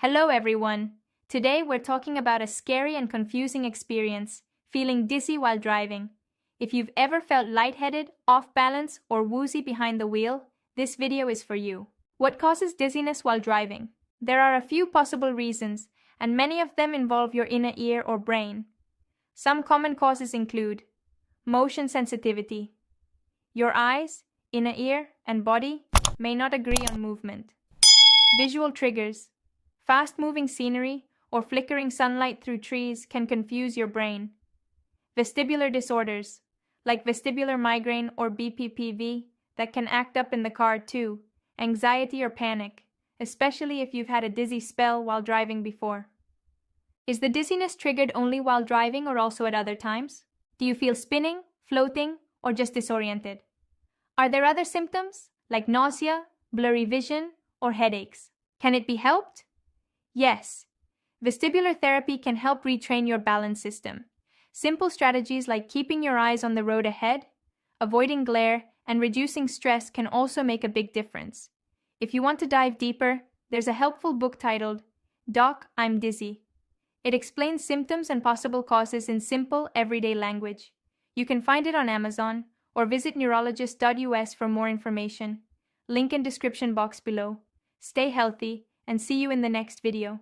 Hello everyone! Today we're talking about a scary and confusing experience, feeling dizzy while driving. If you've ever felt lightheaded, off balance, or woozy behind the wheel, this video is for you. What causes dizziness while driving? There are a few possible reasons, and many of them involve your inner ear or brain. Some common causes include motion sensitivity. Your eyes, inner ear, and body may not agree on movement. Visual triggers. Fast-moving scenery or flickering sunlight through trees can confuse your brain. Vestibular disorders, like vestibular migraine or BPPV, that can act up in the car too. Anxiety or panic, especially if you've had a dizzy spell while driving before. Is the dizziness triggered only while driving or also at other times? Do you feel spinning, floating, or just disoriented? Are there other symptoms, like nausea, blurry vision, or headaches? Can it be helped? Yes, vestibular therapy can help retrain your balance system. Simple strategies like keeping your eyes on the road ahead, avoiding glare, and reducing stress can also make a big difference. If you want to dive deeper, there's a helpful book titled Doc I'm Dizzy. It explains symptoms and possible causes in simple, everyday language. You can find it on Amazon or visit neurologist.us for more information. Link in description box below. Stay healthy and see you in the next video.